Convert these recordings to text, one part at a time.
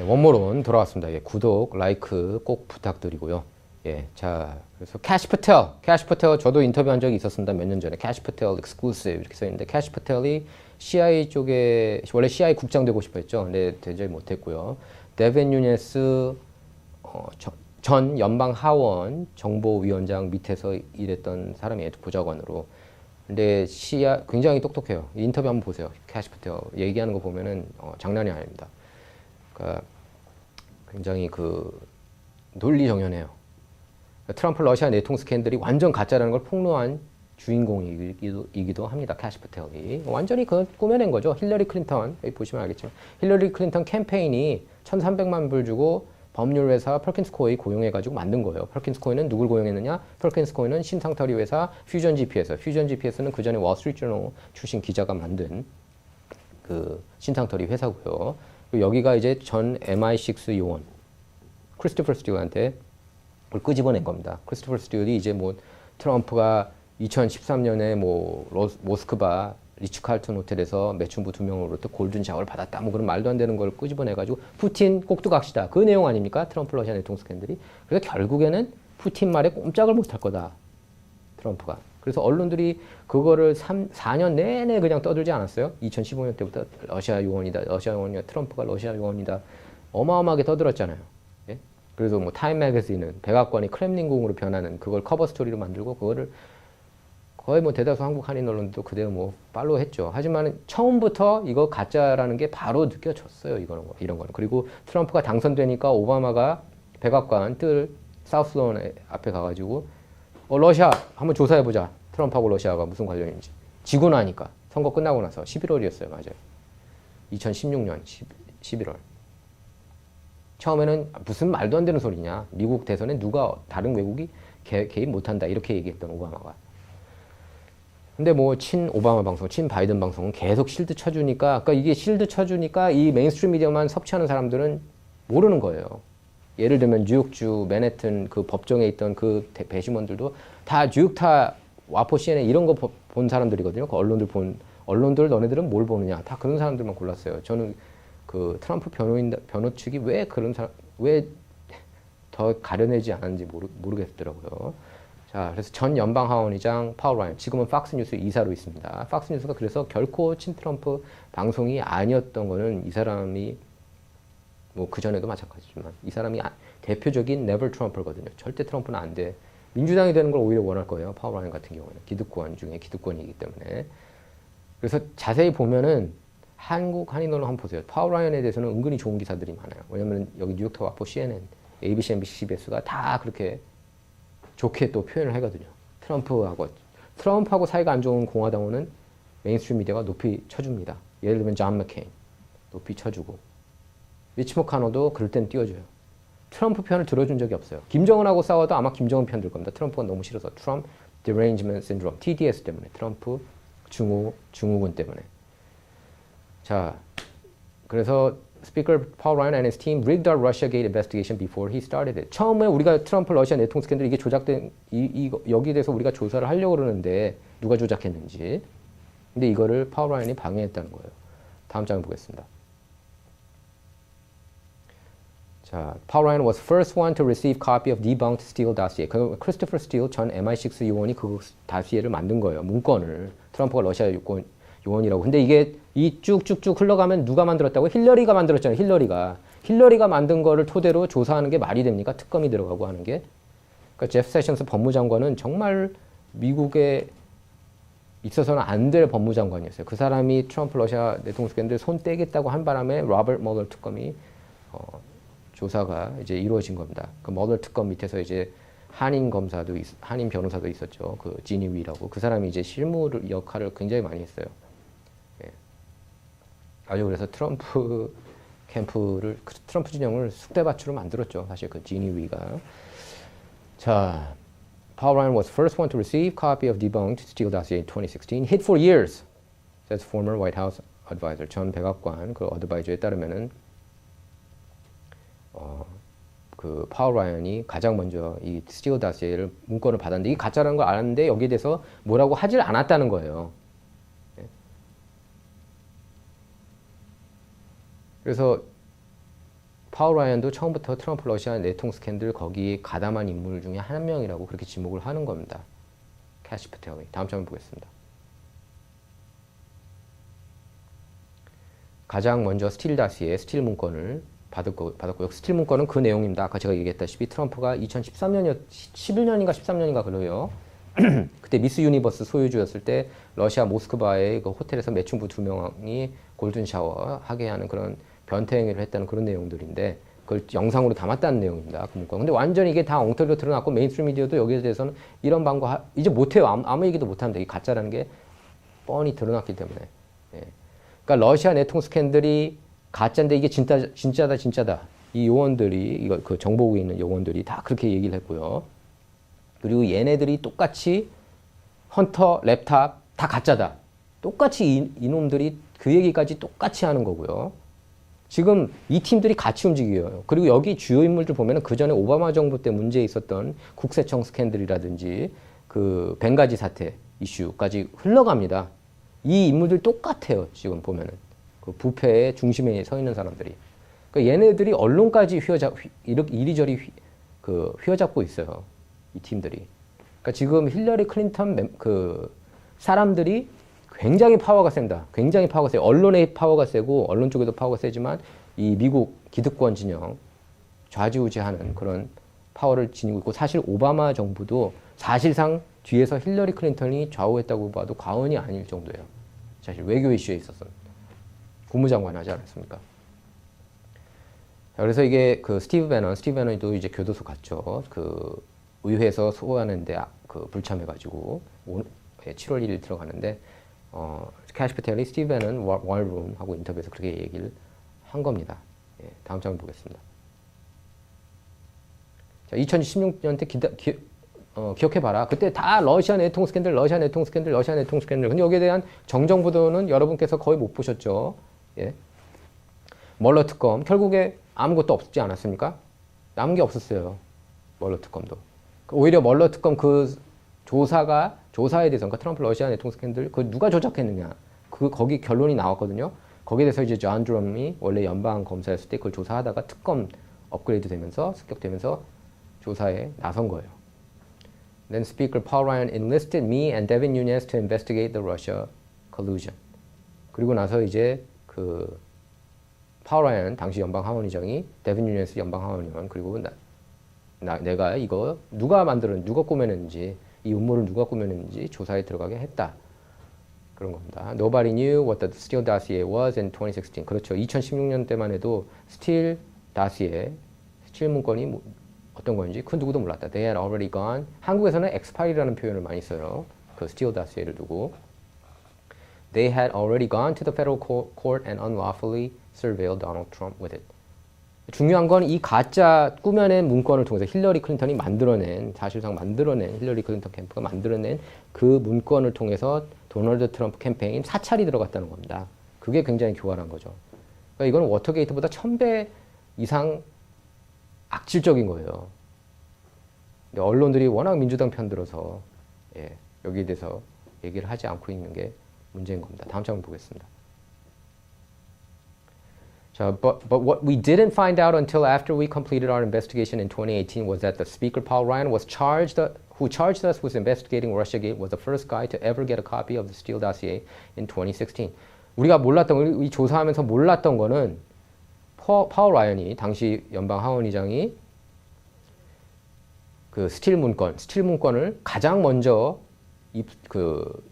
네, 원모론 돌아왔습니다. 예, 구독, 라이크 꼭 부탁드리고요. 예, 자, 그래서 캐시 패텔 저도 인터뷰한 적이 있었습니다. 몇 년 전에 캐시 패텔 익스클루시브 이렇게 써 있는데 캐시 패텔이 CIA 쪽에 원래 CIA 국장 되고 싶어 했죠. 근데 되지 못했고요. 데빈 누네스 전 연방 하원 정보위원장 밑에서 일했던 사람이에요. 보좌관으로. 근데 굉장히 똑똑해요. 인터뷰 한번 보세요. 캐시 패텔 얘기하는 거 보면은 장난이 아닙니다. 그러니까 굉장히 논리정연해요. 트럼프 러시아 내통 스캔들이 완전 가짜라는 걸 폭로한 주인공이기도 합니다. 캐시 패텔이 완전히 꾸며낸 거죠. 힐러리 클린턴 여기 보시면 알겠지만 힐러리 클린턴 캠페인이 1,300만 불 주고 법률 회사 퍼킨스 코이 고용해가지고 만든 거예요. 퍼킨스 코이는 누굴 고용했느냐? 퍼킨스 코이는 신상털이 회사 퓨전 GPS는 그 전에 월스트리트 저널 출신 기자가 만든 그 신상털이 회사고요. 여기가 이제 전 MI6 요원 크리스토퍼 스튜어트한테 그걸 끄집어낸 겁니다. 크리스토퍼 스튜어트이 이제 트럼프가 2013년에 모스크바 리츠칼튼 호텔에서 매춘부 2명으로부터 골든 샤워를 받았다. 그런 말도 안 되는 걸 끄집어내가지고 푸틴 꼭두각시다. 그 내용 아닙니까? 트럼프 러시아 내통 스캔들이. 그래서 결국에는 푸틴 말에 꼼짝을 못할 거다. 트럼프가. 그래서 언론들이 그거를 4년 내내 그냥 떠들지 않았어요? 2015년 때부터 러시아 요원이다. 트럼프가 러시아 요원이다. 어마어마하게 떠들었잖아요. 예? 그래서 타임 매거진은 백악관이 크렘린궁으로 변하는 그걸 커버 스토리로 만들고 그거를 거의 대다수 한국 한인 언론도 그대로 팔로우 했죠. 하지만 처음부터 이거 가짜라는 게 바로 느껴졌어요. 이런 거는. 그리고 트럼프가 당선되니까 오바마가 백악관 사우스론 앞에 가가지고 러시아 한번 조사해보자. 트럼프하고 러시아가 무슨 관련인지. 지고 나니까. 선거 끝나고 나서 11월이었어요. 맞아요. 2016년 11월. 처음에는 무슨 말도 안 되는 소리냐. 미국 대선에 다른 외국이 개입 못한다. 이렇게 얘기했던 오바마가. 근데 친 오바마 방송, 친 바이든 방송은 계속 실드 쳐주니까, 그러니까 이게 실드 쳐주니까 이 메인스트림 미디어만 섭취하는 사람들은 모르는 거예요. 예를 들면 뉴욕주 맨해튼 그 법정에 있던 그 배심원들도 다 뉴욕타 와포 CNN 이런 거 본 사람들이거든요. 그 언론들 너네들은 뭘 보느냐. 다 그런 사람들만 골랐어요. 저는 그 트럼프 변호 측이 왜 더 가려내지 않았는지 모르겠더라고요. 자, 그래서 전 연방 하원의장 파월 라이언, 지금은 팍스뉴스 이사로 있습니다. 팍스뉴스가 그래서 결코 친트럼프 방송이 아니었던 거는 이 사람이 그 전에도 마찬가지지만 이 사람이 대표적인 네버 트럼프거든요. 절대 트럼프는 안 돼. 민주당이 되는 걸 오히려 원할 거예요. 파월 라이언 같은 경우는 기득권 중에 기득권이기 때문에. 그래서 자세히 보면은 한국 한인 언론 한번 보세요. 파월 라이언에 대해서는 은근히 좋은 기사들이 많아요. 왜냐면 여기 뉴욕타 와포 CNN, ABC, MBC, CBS가 다 그렇게 좋게 또 표현을 하거든요. 트럼프하고 사이가 안 좋은 공화당원은 메인스트림 미디어가 높이 쳐줍니다. 예를 들면 존 맥케인 높이 쳐주고 미치 모카노도 그럴 땐 띄워줘요. 트럼프 편을 들어준 적이 없어요. 김정은하고 싸워도 아마 김정은 편 들 겁니다. 트럼프가 너무 싫어서 트럼프 derangement syndrome TDS 때문에 트럼프 증후군 때문에. 자, 그래서 Speaker Paul Ryan and his team rigged our Russiagate investigation before he started it. 처음에 우리가 트럼프 러시아 내통 스캔들 이게 조작된 여기에 대해서 우리가 조사를 하려고 그러는데 누가 조작했는지. 근데 이거를 파월 라이언이 방해했다는 거예요. 다음 장을 보겠습니다. 자, Paul Ryan was first one to receive copy of debunked Steele dossier. 크리스토퍼 스틸 전 MI6 요원이 그 다시에를 만든 거예요. 문건을. 트럼프가 러시아 요원이라고. 근데 이게 이 쭉쭉쭉 흘러가면 누가 만들었다고? 힐러리가 만들었잖아요. 힐러리가 만든 거를 토대로 조사하는 게 말이 됩니까? 특검이 들어가고 하는 게. 그러니까 제프 세션스 법무장관은 정말 미국에 있어서는 안 될 법무장관이었어요. 그 사람이 트럼프 러시아 내통 스캔들 손 떼겠다고 한 바람에 로버트 멀러 특검이 조사가 이제 이루어진 겁니다. 그 멀러 특검 밑에서 이제 한인 변호사도 있었죠. 그 지니 위라고. 그 사람이 이제 실무 역할을 굉장히 많이 했어요. 예. 아주 그래서 트럼프 진영을 쑥대밭으로 만들었죠. 사실 그 지니 위가. 자, Paul Ryan was first one to receive copy of debunked Steele dossier in 2016. Hid for years, says former White House advisor. 전 백악관 그 어드바이저에 따르면은 그 파월 라이언이 가장 먼저 이 스틸 다시에를 문건을 받았는데 이게 가짜라는 걸 알았는데 여기에 대해서 뭐라고 하질 않았다는 거예요. 그래서 파울 라이언도 처음부터 트럼프 러시아 내통 스캔들 거기에 가담한 인물 중에 한 명이라고 그렇게 지목을 하는 겁니다. 캐시 패텔이. 다음 장면 보겠습니다. 가장 먼저 스틸 다시의 스틸 문건을 받았고요. 스틸 문건은 그 내용입니다. 아까 제가 얘기했다시피 트럼프가 11년인가 13년인가 그래요. 그때 미스 유니버스 소유주였을 때 러시아 모스크바의 그 호텔에서 매춘부 2명이 골든 샤워 하게 하는 그런 변태 행위를 했다는 그런 내용들인데 그걸 영상으로 담았다는 내용입니다. 그 문건. 근데 완전히 이게 다 엉터리로 드러났고 메인스트림 미디어도 여기에 대해서는 이런 방구 이제 못해요. 아무 얘기도 못합니다. 이 가짜라는 게 뻔히 드러났기 때문에. 예. 그러니까 러시아 내통 스캔들이 가짜인데 이게 진짜다. 이 요원들이 이거 그 정보국에 있는 요원들이 다 그렇게 얘기를 했고요. 그리고 얘네들이 똑같이 헌터, 랩탑 다 가짜다. 똑같이 이놈들이 그 얘기까지 똑같이 하는 거고요. 지금 이 팀들이 같이 움직여요. 그리고 여기 주요 인물들 보면은 그 전에 오바마 정부 때 문제 있었던 국세청 스캔들이라든지 그 벵가지 사태 이슈까지 흘러갑니다. 이 인물들 똑같아요. 지금 보면은 그 부패의 중심에 서 있는 사람들이. 그러니까 얘네들이 언론까지 이리저리 휘어잡고 있어요. 이 팀들이. 그러니까 지금 힐러리 클린턴 그 사람들이 굉장히 파워가 셉니다. 굉장히 파워가 세요. 언론의 파워가 세고 언론 쪽에도 파워가 세지만 이 미국 기득권 진영 좌지우지하는 그런 파워를 지니고 있고 사실 오바마 정부도 사실상 뒤에서 힐러리 클린턴이 좌우했다고 봐도 과언이 아닐 정도예요. 사실 외교 이슈에 있어서는. 국무장관 하지 않았습니까? 자, 그래서 이게 그 스티브 배넌도 이제 교도소 갔죠. 그 의회에서 소환하는데 그 불참해가지고 7월 1일 들어가는데 캐시 패텔이 스티브 배넌 월룸 하고 인터뷰에서 그렇게 얘기를 한 겁니다. 예, 다음 장면 보겠습니다. 자, 2016년 때 기억해봐라. 그때 다 러시아 내통 스캔들. 근데 여기에 대한 정정 보도는 여러분께서 거의 못 보셨죠. 예. 멀러 특검. 결국에 아무것도 없지 않았습니까? 남은 게 없었어요. 멀러 특검도. 오히려 멀러 특검 그 조사에 대해서, 그러니까 트럼프 러시아 내통 스캔들, 그 누가 조작했느냐. 거기 결론이 나왔거든요. 거기에 대해서 이제 존 드럼이 원래 연방 검사였을 때 그걸 조사하다가 특검 업그레이드 되면서, 습격되면서 조사에 나선 거예요. Then Speaker Paul Ryan enlisted me and Devin Nunes to investigate the Russia collusion. 그리고 나서 이제 그 파울 라이언 당시 연방 하원의장이 데빈 누네스 연방 하원의원 그리고 내가 이거 누가 꾸며냈는지 이 음모를 누가 꾸며냈는지 조사에 들어가게 했다. 그런 겁니다. Nobody knew what the Steele dossier was in 2016. 그렇죠. 2016년 때만 해도 스틸 다시에 스틸 문건이 어떤 건지 그 누구도 몰랐다. They had already gone. 한국에서는 expire라는 표현을 많이 써요. 그 스틸 다시에를 두고. They had already gone to the federal court and unlawfully surveilled Donald Trump with it. 중요한 건 이 가짜 꾸며낸 문건을 통해서 힐러리 클린턴이 사실상 만들어낸 힐러리 클린턴 캠프가 만들어낸 그 문건을 통해서 도널드 트럼프 캠페인 사찰이 들어갔다는 겁니다. 그게 굉장히 교활한 거죠. 그러니까 이건 워터게이트보다 1000배 이상 악질적인 거예요. 근데 언론들이 워낙 민주당 편 들어서 여기에 대해서 얘기를 하지 않고 있는 게 문제인 겁니다. 다음 장면 보겠습니다. 자, but what we didn't find out until after we completed our investigation in 2018 was that the Speaker Paul Ryan who charged us with investigating Russiagate was the first guy to ever get a copy of the Steele dossier in 2016. 우리가 이 조사하면서 몰랐던 거는 파울 라이언이 당시 연방 하원의장이 그 스틸 문건을 가장 먼저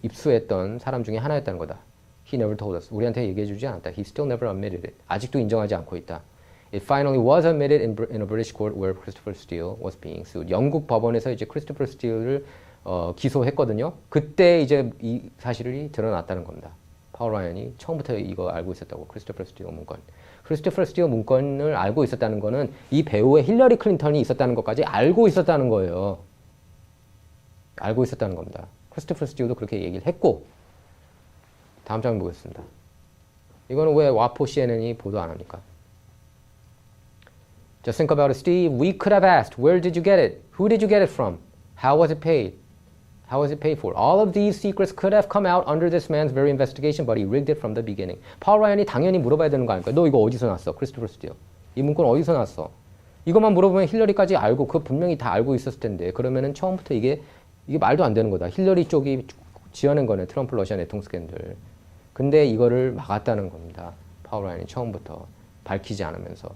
입수했던 사람 중에 하나였다는 거다. He never told us. 우리한테 얘기해주지 않았다. He still never admitted it. 아직도 인정하지 않고 있다. It finally was admitted in a British court where Christopher Steele was being sued. 영국 법원에서 이제 크리스토퍼 스틸을 기소했거든요. 그때 이제 이 사실이 드러났다는 겁니다. 파울 라이언이 처음부터 이거 알고 있었다고. 크리스토퍼 스틸 문건. 크리스토퍼 스틸 문건을 알고 있었다는 거는 이 배우의 힐러리 클린턴이 있었다는 것까지 알고 있었다는 거예요. 알고 있었다는 겁니다. 크리스토퍼 스틸도 그렇게 얘기를 했고. 다음 장면 보겠습니다. 이거는 왜 와포 CNN이 보도 안 합니까? Just think about it, Steve. We could have asked, where did you get it? Who did you get it from? How was it paid? How was it paid for? All of these secrets could have come out under this man's very investigation, but he rigged it from the beginning. 파울 라이언이 당연히 물어봐야 되는 거 아닙니까? 너 이거 어디서 났어? 크리스토퍼 스틸. 이 문건 어디서 났어? 이것만 물어보면 힐러리까지 알고 그 분명히 다 알고 있었을 텐데 그러면은 처음부터 이게 말도 안 되는 거다. 힐러리 쪽이 지어낸 거네. 트럼프 러시아 내통 스캔들. 근데 이거를 막았다는 겁니다. 파월 라이언이 처음부터 밝히지 않으면서.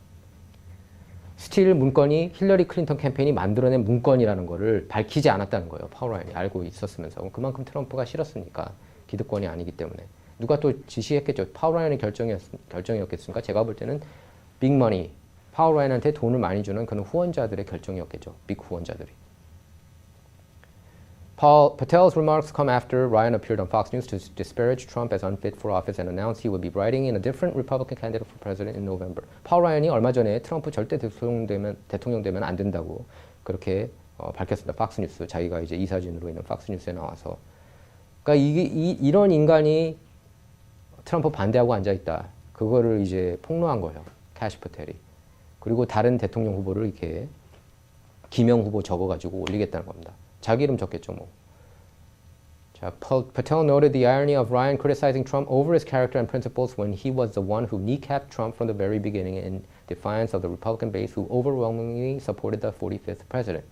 스틸 문건이 힐러리 클린턴 캠페인이 만들어낸 문건이라는 거를 밝히지 않았다는 거예요. 파월 라이언이 알고 있었으면서. 그만큼 트럼프가 싫었으니까. 기득권이 아니기 때문에. 누가 또 지시했겠죠. 파월 라이언의 결정이었겠습니까? 제가 볼 때는 빅머니, 파월 라이언한테 돈을 많이 주는 그런 후원자들의 결정이었겠죠. 빅 후원자들이. Patel's remarks come after Ryan appeared on Fox News to disparage Trump as unfit for office and announced he would be writing in a different Republican candidate for president in November. 파월 라이언이 얼마 전에 트럼프 절대 대통령 되면 안 된다고 그렇게 밝혔습니다. 팍스뉴스 자기가 이제 이 사진으로 있는 팍스뉴스에 나와서. 그러니까 이런 인간이 트럼프 반대하고 앉아 있다. 그거를 이제 폭로한 거예요. 캐시 퍼텔이. 그리고 다른 대통령 후보를 이렇게 기명 후보 적어가지고 올리겠다는 겁니다. 자기 이름 적겠죠, 뭐. 자, Patel noted the irony of Ryan criticizing Trump over his character and principles when he was the one who kneecapped Trump from the very beginning in defiance of the Republican base who overwhelmingly supported the 45th president.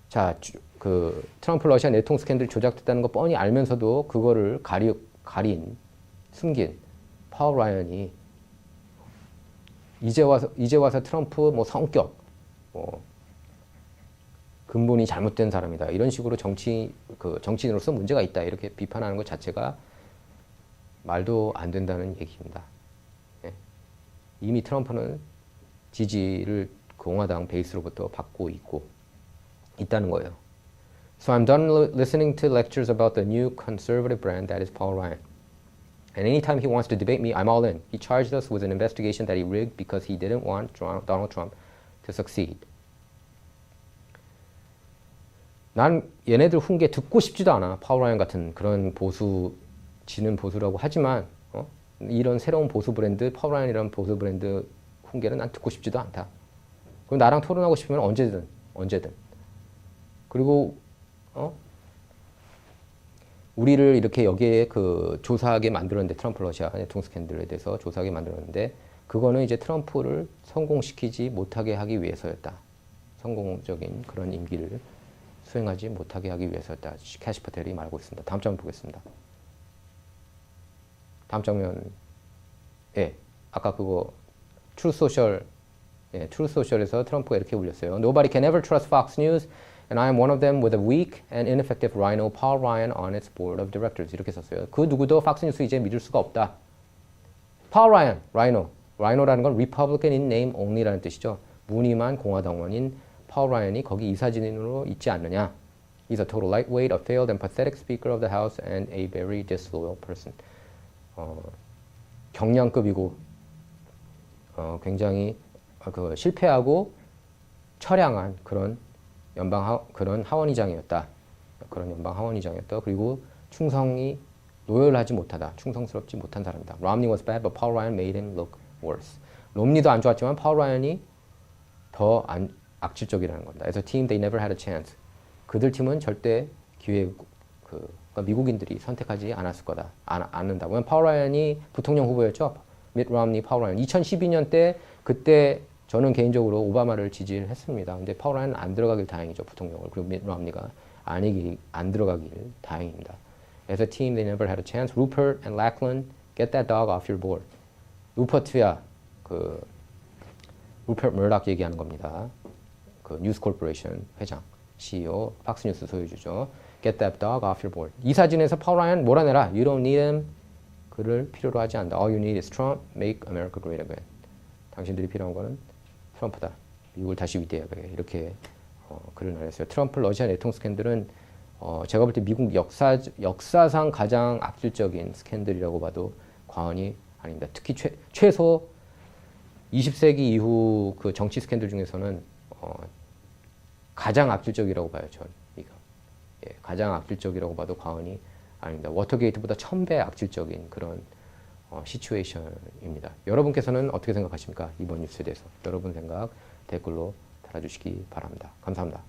자, 그 트럼프 러시아 내통 스캔들 조작됐다는 거 뻔히 알면서도 그거를 숨긴 파월 라이언이 이제 와서 트럼프 뭐 성격, 뭐 근본이 잘못된 사람이다. 이런 식으로 정치인으로서 문제가 있다. 이렇게 비판하는 것 자체가 말도 안 된다는 얘기입니다. 예. 이미 트럼프는 지지를 공화당 베이스로부터 받고 있다는 거예요. So I'm done listening to lectures about the new conservative brand that is Paul Ryan. And anytime he wants to debate me, I'm all in. He charged us with an investigation that he rigged because he didn't want Donald Trump to succeed. 난 얘네들 훈계 듣고 싶지도 않아. 파월 라이언 같은 그런 지는 보수라고 하지만 이런 새로운 보수 브랜드, 파월 라이언이라는 보수 브랜드 훈계는 난 듣고 싶지도 않다. 그럼 나랑 토론하고 싶으면 언제든. 그리고 우리를 이렇게 여기에 조사하게 만들었는데 트럼프 러시아 내통 스캔들에 대해서 조사하게 만들었는데 그거는 이제 트럼프를 성공시키지 못하게 하기 위해서였다. 성공적인 그런 임기를 수행하지 못하게 하기 위해서였다. 캐시 퍼텔이 말하고 있습니다. 다음 장면 보겠습니다. 다음 장면, 아까 그거 트루소셜에서 트럼프가 이렇게 올렸어요. Nobody can ever trust Fox News, and I am one of them with a weak and ineffective rhino, Paul Ryan, on its board of directors. 이렇게 썼어요. 그 누구도 팍스뉴스 이제 믿을 수가 없다. Paul Ryan, rhino라는 건 Republican in name only라는 뜻이죠. 무늬만 공화당원인 파월 라이언이 거기 이사진으로 있지 않느냐. He's a total lightweight, a failed and pathetic speaker of the House, and a very disloyal person. 경량급이고 굉장히 실패하고 처량한 그런 그런 하원의장이었다. 그리고 로열하지 못하다. 충성스럽지 못한 사람이다. Romney was bad, but Paul Ryan made him look worse. 롬니도 안 좋았지만 파월 라이언이 더 악질적이라는 겁니다. As a team, they never had a chance. 그들 팀은 절대 그러니까 미국인들이 선택하지 않았을 거다. 않는다. 왜냐면 파월 라이언이 부통령 후보였죠. 밋 롬니, 파월 라이언. 2012년 때 그때 저는 개인적으로 오바마를 지지를 했습니다. 근데 파월 라이언은 안 들어가길 다행이죠. 부통령을. 그리고 밋 롬니가 안 들어가길 다행입니다. As a team, they never had a chance. Rupert and Lachlan, get that dog off your board. 루퍼트야, 루퍼트 머락 얘기하는 겁니다. 뉴스 코퍼레이션 회장, CEO, 팍스뉴스 소유주죠. Get that dog off your board. 이 사진에서 파월 라이언 몰아내라. You don't need him. 그를 필요로 하지 않는다. All you need is Trump. Make America great again. 당신들이 필요한 거는 트럼프다. 미국을 다시 위대하게. 이렇게 글을 날렸어요. 트럼프 러시아 내통 스캔들은 제가 볼 때 미국 역사상 가장 악질적인 스캔들이라고 봐도 과언이 아닙니다. 특히 최소 20세기 이후 그 정치 스캔들 중에서는 가장 악질적이라고 봐요, 전. 이거. 가장 악질적이라고 봐도 과언이 아닙니다. 워터게이트보다 1000배 악질적인 그런 시츄에이션입니다. 여러분께서는 어떻게 생각하십니까? 이번 뉴스에 대해서. 여러분 생각 댓글로 달아주시기 바랍니다. 감사합니다.